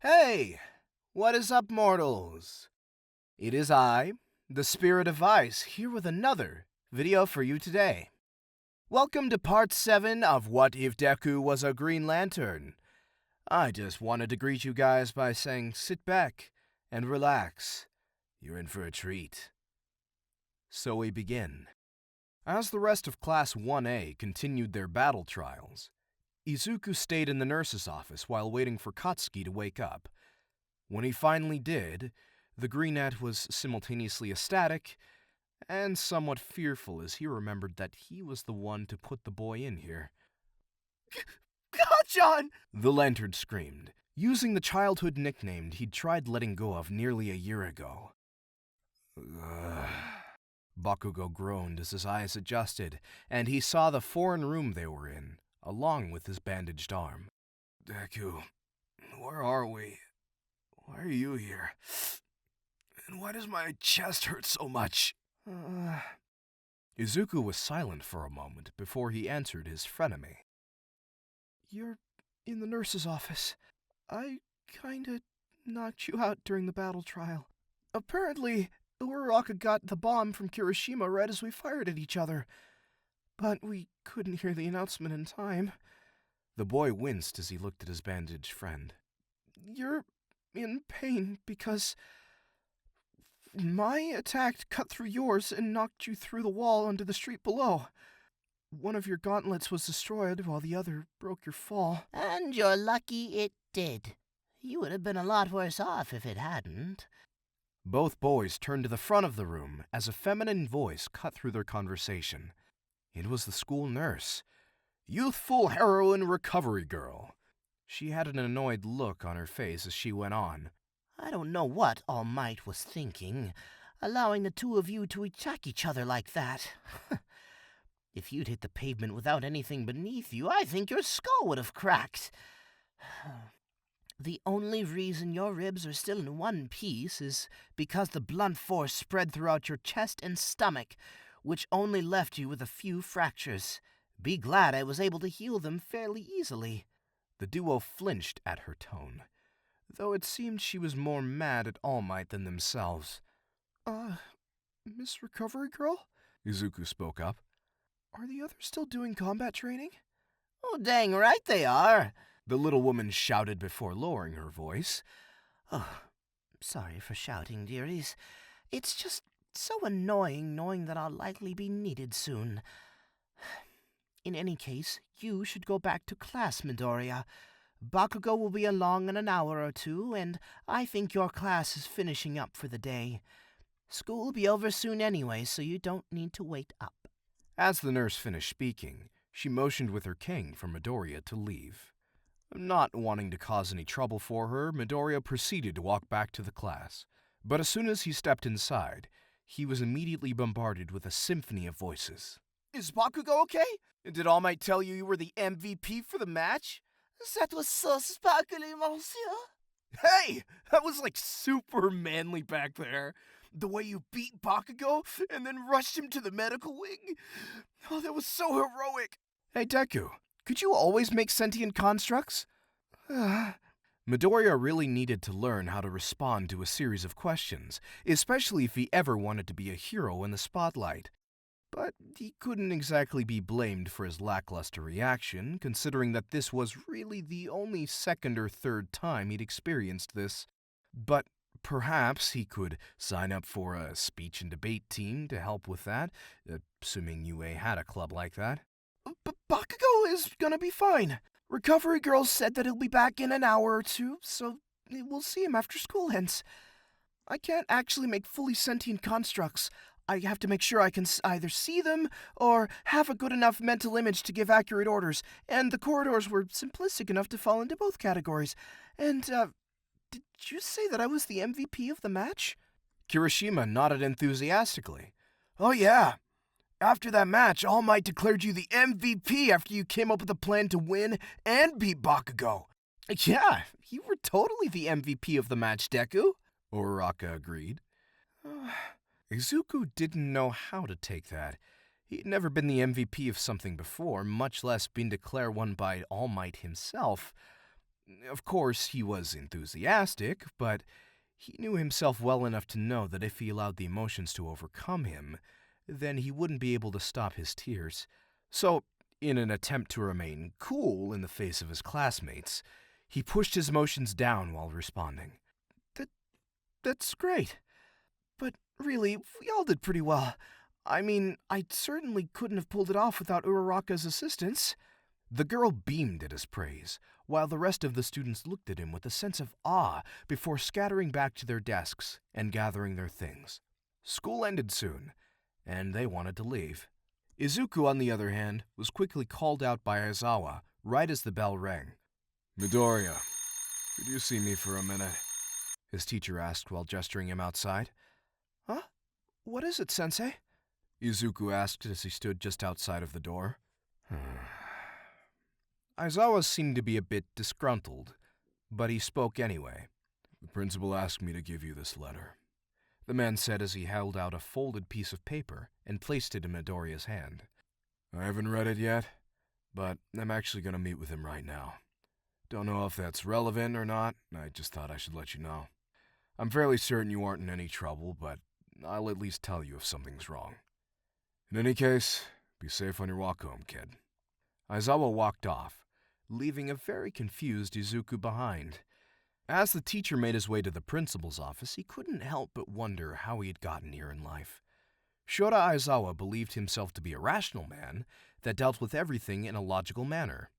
Hey, what is up, mortals? It is I, the Spirit of Ice, here with another video for you today. Welcome to part 7 of What If Deku Was a Green Lantern. I just wanted to greet you guys by saying sit back and relax. You're in for a treat. So we begin. As the rest of Class 1A continued their battle trials, Izuku stayed in the nurse's office while waiting for Katsuki to wake up. When he finally did, the greenette was simultaneously ecstatic and somewhat fearful as he remembered that he was the one to put the boy in here. "God-chan!" the lantern screamed, using the childhood nickname he'd tried letting go of nearly a year ago. Bakugo groaned as his eyes adjusted, and he saw the foreign room they were in, along with his bandaged arm. "Deku, where are we? Why are you here? And why does my chest hurt so much?" Izuku was silent for a moment before he answered his frenemy. "You're in the nurse's office. I kinda knocked you out during the battle trial. Apparently, Uraraka got the bomb from Kirishima right as we fired at each other. But we couldn't hear the announcement in time." The boy winced as he looked at his bandaged friend. "You're in pain because my attack cut through yours and knocked you through the wall onto the street below. One of your gauntlets was destroyed while the other broke your fall." "And you're lucky it did. You would have been a lot worse off if it hadn't." Both boys turned to the front of the room as a feminine voice cut through their conversation. It was the school nurse, youthful heroine recovery girl. She had an annoyed look on her face as she went on. "I don't know what All Might was thinking, allowing the two of you to attack each other like that. If you'd hit the pavement without anything beneath you, I think your skull would have cracked. The only reason your ribs are still in one piece is because the blunt force spread throughout your chest and stomach, which only left you with a few fractures. Be glad I was able to heal them fairly easily." The duo flinched at her tone, though it seemed she was more mad at All Might than themselves. Miss Recovery Girl?" Izuku spoke up. "Are the others still doing combat training?" "Oh, dang right they are," the little woman shouted before lowering her voice. "Oh, sorry for shouting, dearies. It's just so annoying knowing that I'll likely be needed soon. In any case, you should go back to class, Midoriya. Bakugo will be along in an hour or two, and I think your class is finishing up for the day. School will be over soon anyway, so you don't need to wait up." As the nurse finished speaking, she motioned with her cane for Midoriya to leave. Not wanting to cause any trouble for her, Midoriya proceeded to walk back to the class. But as soon as he stepped inside, he was immediately bombarded with a symphony of voices. "Is Bakugo okay? Did All Might tell you were the MVP for the match?" "That was so sparkly, monsieur." "Hey, that was like super manly back there. The way you beat Bakugo and then rushed him to the medical wing. Oh, that was so heroic." "Hey, Deku, could you always make sentient constructs?" Midoriya really needed to learn how to respond to a series of questions, especially if he ever wanted to be a hero in the spotlight. But he couldn't exactly be blamed for his lackluster reaction, considering that this was really the only second or third time he'd experienced this. But perhaps he could sign up for a speech and debate team to help with that, assuming UA had a club like that. "Bakugo is gonna be fine. Recovery Girl said that he'll be back in an hour or two, so we'll see him after school ends. I can't actually make fully sentient constructs. I have to make sure I can either see them or have a good enough mental image to give accurate orders, and the corridors were simplistic enough to fall into both categories. And, did you say that I was the MVP of the match?" Kirishima nodded enthusiastically. "Oh yeah. After that match, All Might declared you the MVP after you came up with a plan to win and beat Bakugo." "Yeah, you were totally the MVP of the match, Deku," Uraraka agreed. Izuku didn't know how to take that. He'd never been the MVP of something before, much less been declared one by All Might himself. Of course, he was enthusiastic, but he knew himself well enough to know that if he allowed the emotions to overcome him, then he wouldn't be able to stop his tears. So, in an attempt to remain cool in the face of his classmates, he pushed his emotions down while responding. That, that's great. But really, we all did pretty well. I mean, I certainly couldn't have pulled it off without Uraraka's assistance. The girl beamed at his praise, while the rest of the students looked at him with a sense of awe before scattering back to their desks and gathering their things. School ended soon, and they wanted to leave. Izuku, on the other hand, was quickly called out by Aizawa right as the bell rang. "Midoriya, could you see me for a minute?" his teacher asked while gesturing him outside. Huh? What is it, Sensei? Izuku asked as he stood just outside of the door. Aizawa seemed to be a bit disgruntled, but he spoke anyway. "The principal asked me to give you this letter," the man said as he held out a folded piece of paper and placed it in Midoriya's hand. "I haven't read it yet, but I'm actually going to meet with him right now. Don't know if that's relevant or not, I just thought I should let you know. I'm fairly certain you aren't in any trouble, but I'll at least tell you if something's wrong. In any case, be safe on your walk home, kid." Aizawa walked off, leaving a very confused Izuku behind. As the teacher made his way to the principal's office, he couldn't help but wonder how he had gotten here in life. Shota Aizawa believed himself to be a rational man that dealt with everything in a logical manner.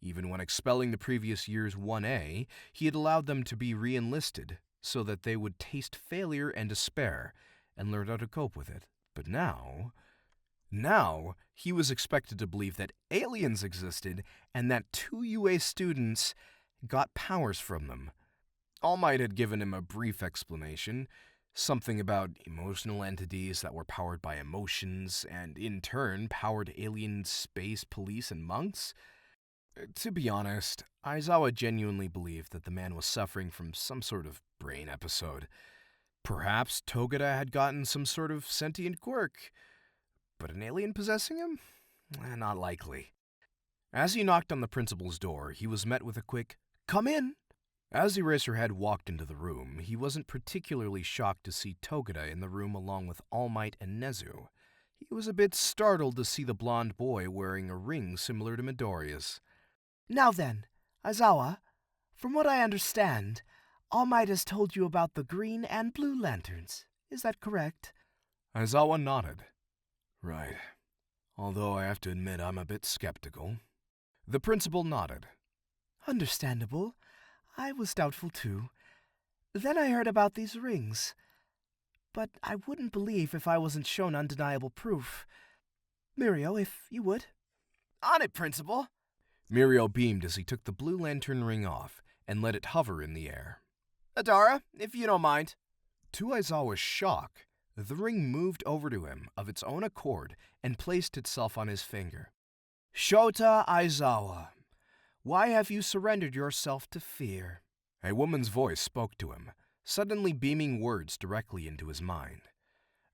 Even when expelling the previous year's 1A, he had allowed them to be re-enlisted so that they would taste failure and despair and learn how to cope with it. But now he was expected to believe that aliens existed and that 2 UA students got powers from them. All Might had given him a brief explanation, something about emotional entities that were powered by emotions and in turn powered alien space police and monks. To be honest, Aizawa genuinely believed that the man was suffering from some sort of brain episode. Perhaps Togeda had gotten some sort of sentient quirk, but an alien possessing him? Not likely. As he knocked on the principal's door, he was met with a quick, "Come in." As Eraserhead walked into the room, he wasn't particularly shocked to see Togeda in the room along with All Might and Nezu. He was a bit startled to see the blonde boy wearing a ring similar to Midoriya's. Now then, Aizawa, from what I understand, All Might has told you about the green and blue lanterns. Is that correct? Aizawa nodded. "Right. Although I have to admit I'm a bit skeptical." The principal nodded. Understandable. I was doubtful too. Then I heard about these rings. But I wouldn't believe if I wasn't shown undeniable proof. Mirio, if you would. On it, Principal. Mirio beamed as he took the blue lantern ring off and let it hover in the air. Adara, if you don't mind. To Aizawa's shock, the ring moved over to him of its own accord and placed itself on his finger. Shota Aizawa, why have you surrendered yourself to fear? A woman's voice spoke to him, suddenly beaming words directly into his mind.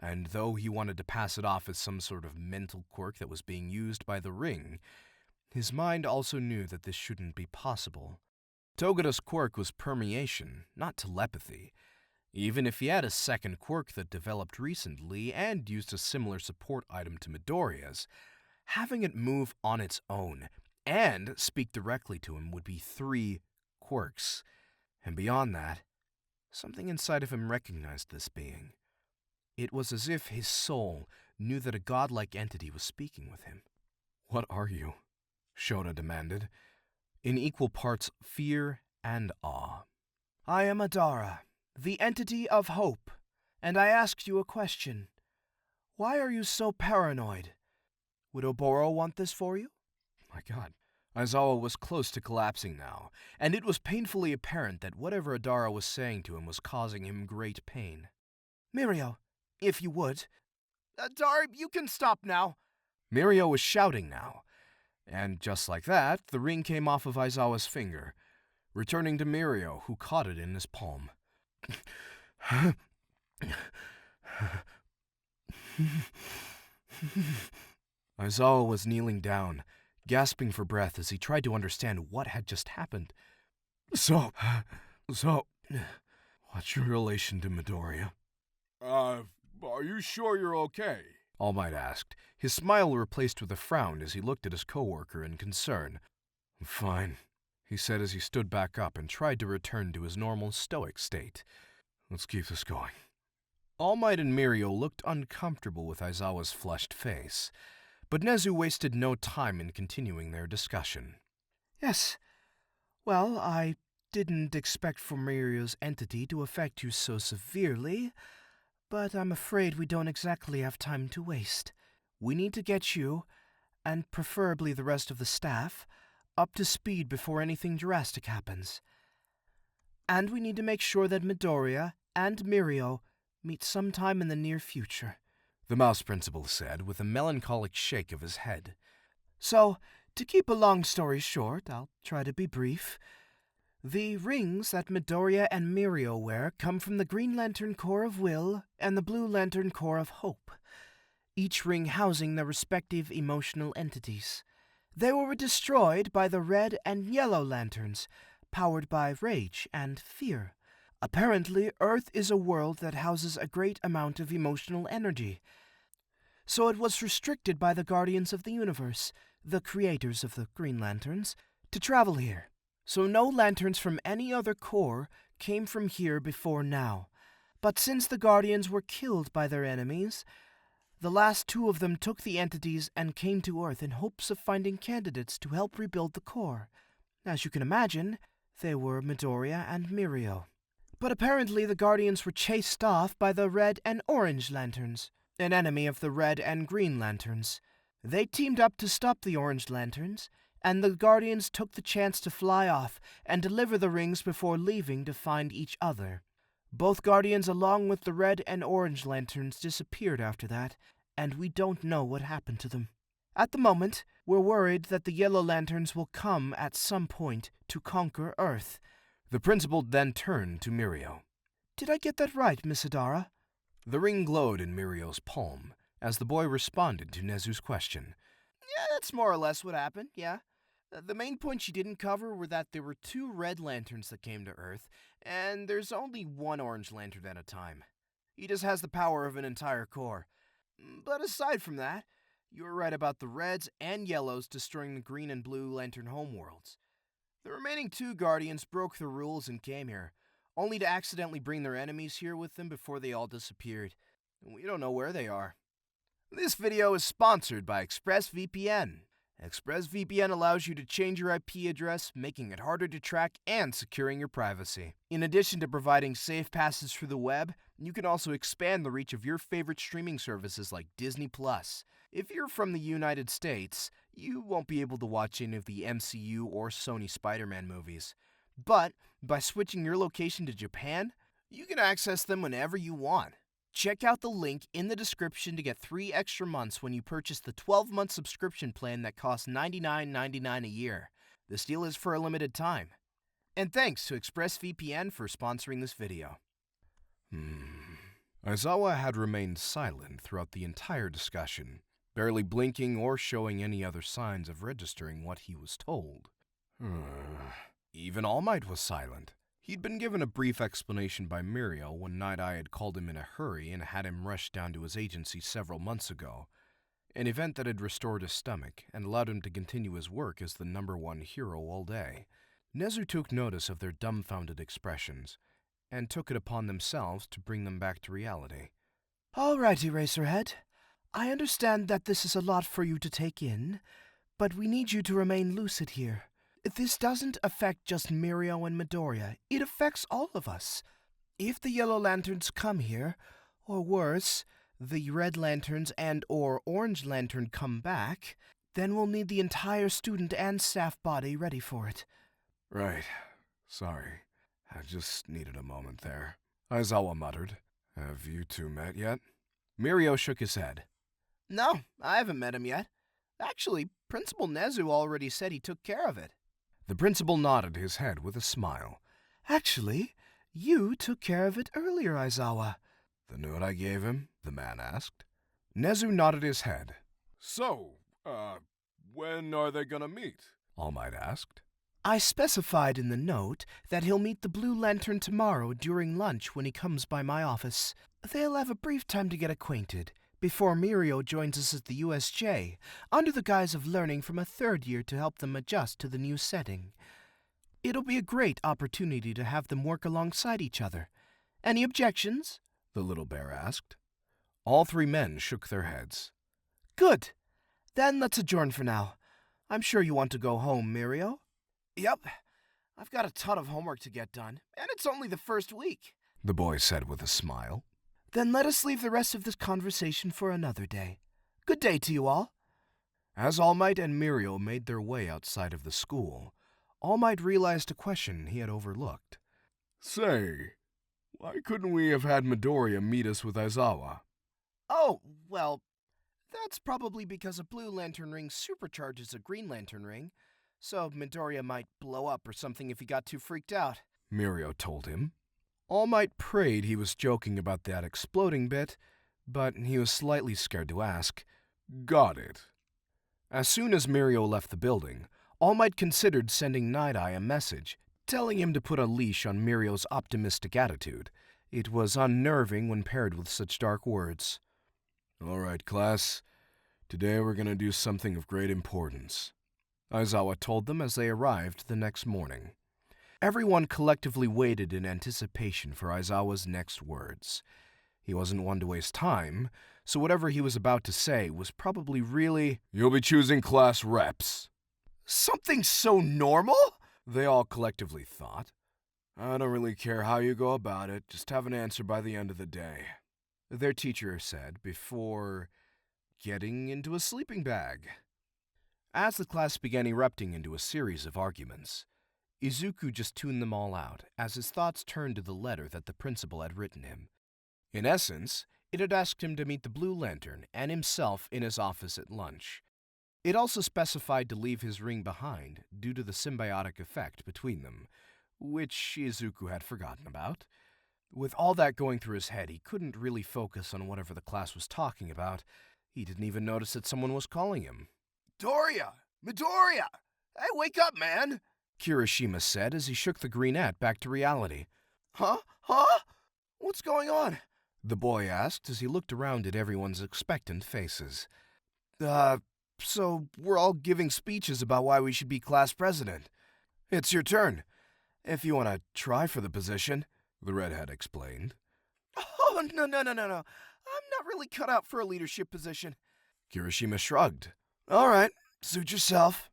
And though he wanted to pass it off as some sort of mental quirk that was being used by the ring, his mind also knew that this shouldn't be possible. Togeda's quirk was permeation, not telepathy. Even if he had a second quirk that developed recently and used a similar support item to Midoriya's, having it move on its own and speak directly to him would be 3 quirks. And beyond that, something inside of him recognized this being. It was as if his soul knew that a godlike entity was speaking with him. "What are you?" Shota demanded, in equal parts fear and awe. I am Adara, the entity of hope, and I asked you a question. Why are you so paranoid? Would Oboro want this for you? My God. Aizawa was close to collapsing now, and it was painfully apparent that whatever Adara was saying to him was causing him great pain. Mirio, if you would. Adara, you can stop now. Mirio was shouting now, and just like that, the ring came off of Aizawa's finger, returning to Mirio, who caught it in his palm. Aizawa was kneeling down, gasping for breath as he tried to understand what had just happened. So, what's your relation to Midoriya? Are you sure you're okay? All Might asked, his smile replaced with a frown as he looked at his coworker in concern. "I'm fine," he said as he stood back up and tried to return to his normal stoic state. "Let's keep this going." All Might and Mirio looked uncomfortable with Aizawa's flushed face, but Nezu wasted no time in continuing their discussion. Yes. Well, I didn't expect for Mirio's entity to affect you so severely, but I'm afraid we don't exactly have time to waste. We need to get you, and preferably the rest of the staff, up to speed before anything drastic happens. And we need to make sure that Midoriya and Mirio meet sometime in the near future, The Mouse Principal said with a melancholic shake of his head. So, to keep a long story short, I'll try to be brief. The rings that Midoriya and Mirio wear come from the Green Lantern Core of Will and the Blue Lantern Core of Hope, each ring housing their respective emotional entities. They were destroyed by the Red and Yellow Lanterns, powered by rage and fear. Apparently, Earth is a world that houses a great amount of emotional energy. So it was restricted by the Guardians of the Universe, the creators of the Green Lanterns, to travel here. So no lanterns from any other corps came from here before now. But since the Guardians were killed by their enemies, the last two of them took the entities and came to Earth in hopes of finding candidates to help rebuild the Corps. As you can imagine, they were Midoriya and Mirio. But apparently the Guardians were chased off by the Red and Orange Lanterns, an enemy of the Red and Green Lanterns. They teamed up to stop the Orange Lanterns, and the Guardians took the chance to fly off and deliver the rings before leaving to find each other. Both Guardians along with the Red and Orange Lanterns disappeared after that, and we don't know what happened to them. At the moment, we're worried that the Yellow Lanterns will come at some point to conquer Earth. The principal then turned to Mirio. Did I get that right, Miss Adara? The ring glowed in Mirio's palm as the boy responded to Nezu's question. Yeah, that's more or less what happened, yeah. The main points you didn't cover were that there were 2 red lanterns that came to Earth, and there's only 1 orange lantern at a time. He just has the power of an entire corps. But aside from that, you were right about the reds and yellows destroying the green and blue lantern homeworlds. The remaining 2 guardians broke the rules and came here, only to accidentally bring their enemies here with them before they all disappeared. We don't know where they are. This video is sponsored by ExpressVPN. ExpressVPN allows you to change your IP address, making it harder to track and securing your privacy. In addition to providing safe passes through the web, you can also expand the reach of your favorite streaming services like Disney+. If you're from the United States, you won't be able to watch any of the MCU or Sony Spider-Man movies. But by switching your location to Japan, you can access them whenever you want. Check out the link in the description to get 3 extra months when you purchase the 12-month subscription plan that costs $99.99 a year. This deal is for a limited time. And thanks to ExpressVPN for sponsoring this video. Aizawa had remained silent throughout the entire discussion, barely blinking or showing any other signs of registering what he was told. Even All Might was silent. He'd been given a brief explanation by Mirio when Night Eye had called him in a hurry and had him rushed down to his agency several months ago, an event that had restored his stomach and allowed him to continue his work as the #1 hero all day. Nezu took notice of their dumbfounded expressions, and took it upon themselves to bring them back to reality. All right, Eraserhead. I understand that this is a lot for you to take in, but we need you to remain lucid here. This doesn't affect just Mirio and Midoriya. It affects all of us. If the Yellow Lanterns come here, or worse, the Red Lanterns and or Orange Lantern come back, then we'll need the entire student and staff body ready for it. Right. Sorry. I just needed a moment there. Aizawa muttered. Have you two met yet? Mirio shook his head. No, I haven't met him yet. Actually, Principal Nezu already said he took care of it. The principal nodded his head with a smile. Actually, you took care of it earlier, Aizawa. The note I gave him? The man asked. Nezu nodded his head. So, when are they gonna meet? All Might asked. I specified in the note that he'll meet the Blue Lantern tomorrow during lunch when he comes by my office. They'll have a brief time to get acquainted before Mirio joins us at the USJ, under the guise of learning from a third year to help them adjust to the new setting. It'll be a great opportunity to have them work alongside each other. Any objections? The little bear asked. All three men shook their heads. Good. Then let's adjourn for now. I'm sure you want to go home, Mirio. Yep. I've got a ton of homework to get done, and it's only the first week, the boy said with a smile. Then let us leave the rest of this conversation for another day. Good day to you all. As All Might and Mirio made their way outside of the school, All Might realized a question he had overlooked. Say, why couldn't we have had Midoriya meet us with Aizawa? Oh, well, that's probably because a Blue Lantern ring supercharges a Green Lantern ring, so Midoriya might blow up or something if he got too freaked out, Mirio told him. All Might prayed he was joking about that exploding bit, but he was slightly scared to ask. Got it. As soon as Mirio left the building, All Might considered sending Night-Eye a message, telling him to put a leash on Mirio's optimistic attitude. It was unnerving when paired with such dark words. All right, class. Today we're going to do something of great importance, Aizawa told them as they arrived the next morning. Everyone collectively waited in anticipation for Aizawa's next words. He wasn't one to waste time, so whatever he was about to say was probably really... You'll be choosing class reps. Something so normal? They all collectively thought. I don't really care how you go about it, just have an answer by the end of the day, their teacher said before getting into a sleeping bag. As the class began erupting into a series of arguments, Izuku just tuned them all out as his thoughts turned to the letter that the principal had written him. In essence, it had asked him to meet the Blue Lantern and himself in his office at lunch. It also specified to leave his ring behind due to the symbiotic effect between them, which Izuku had forgotten about. With all that going through his head, he couldn't really focus on whatever the class was talking about. He didn't even notice that someone was calling him. Midoriya! Hey, wake up, man! Kirishima said as he shook the greenette back to reality. Huh? What's going on? The boy asked as he looked around at everyone's expectant faces. So we're all giving speeches about why we should be class president. It's your turn, if you want to try for the position, the redhead explained. Oh, no. I'm not really cut out for a leadership position. Kirishima shrugged. All right, suit yourself.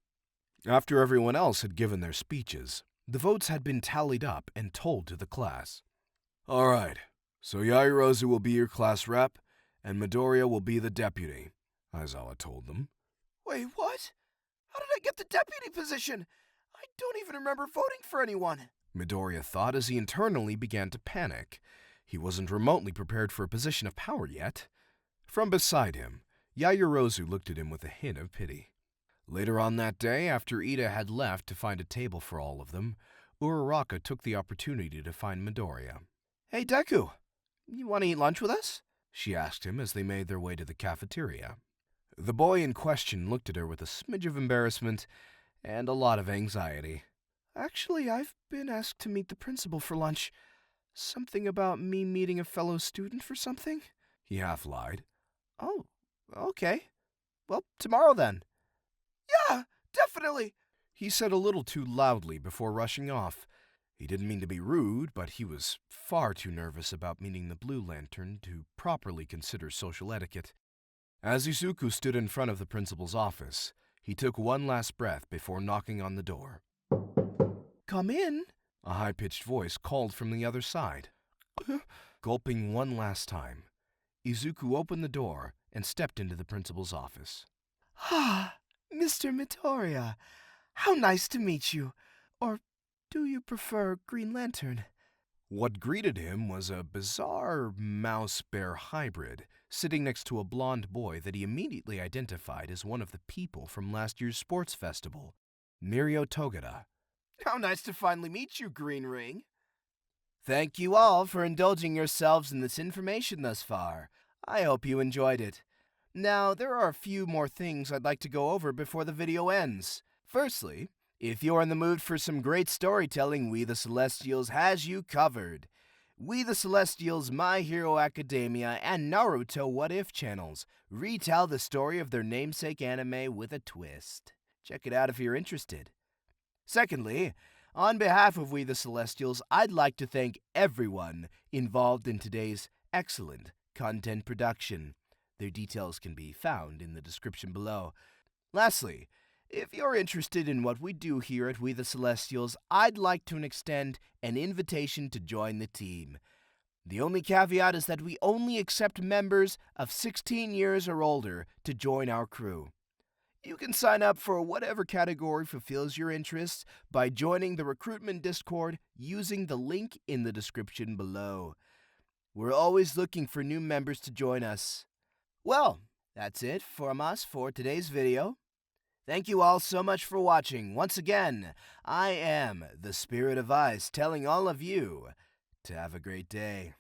After everyone else had given their speeches, the votes had been tallied up and told to the class. All right, so Yaoyorozu will be your class rep, and Midoriya will be the deputy, Aizawa told them. Wait, what? How did I get the deputy position? I don't even remember voting for anyone. Midoriya thought as he internally began to panic. He wasn't remotely prepared for a position of power yet. From beside him, Yaoyorozu looked at him with a hint of pity. Later on that day, after Ida had left to find a table for all of them, Uraraka took the opportunity to find Midoriya. Hey, Deku, you want to eat lunch with us? She asked him as they made their way to the cafeteria. The boy in question looked at her with a smidge of embarrassment and a lot of anxiety. Actually, I've been asked to meet the principal for lunch. Something about me meeting a fellow student for something? He half lied. Oh, okay. Well, tomorrow then. Yeah, definitely, he said a little too loudly before rushing off. He didn't mean to be rude, but he was far too nervous about meeting the Blue Lantern to properly consider social etiquette. As Izuku stood in front of the principal's office, he took one last breath before knocking on the door. Come in, a high-pitched voice called from the other side. Gulping one last time, Izuku opened the door and stepped into the principal's office. Ah, Mr. Midoriya, how nice to meet you. Or do you prefer Green Lantern? What greeted him was a bizarre mouse-bear hybrid sitting next to a blonde boy that he immediately identified as one of the people from last year's sports festival, Mirio Togeda. How nice to finally meet you, Green Ring. Thank you all for indulging yourselves in this information thus far. I hope you enjoyed it. Now, there are a few more things I'd like to go over before the video ends. Firstly, If you're in the mood for some great storytelling, We the Celestials has you covered. We the Celestials, My Hero Academia, and Naruto What If channels retell the story of their namesake anime with a twist. Check it out if you're interested. Secondly, on behalf of We the Celestials, I'd like to thank everyone involved in today's excellent content production. Their details can be found in the description below. Lastly, if you're interested in what we do here at We the Celestials, I'd like to extend an invitation to join the team. The only caveat is that we only accept members of 16 years or older to join our crew. You can sign up for whatever category fulfills your interests by joining the recruitment Discord using the link in the description below. We're always looking for new members to join us. Well, that's it from us for today's video. Thank you all so much for watching. Once again, I am the Spirit of Ice telling all of you to have a great day.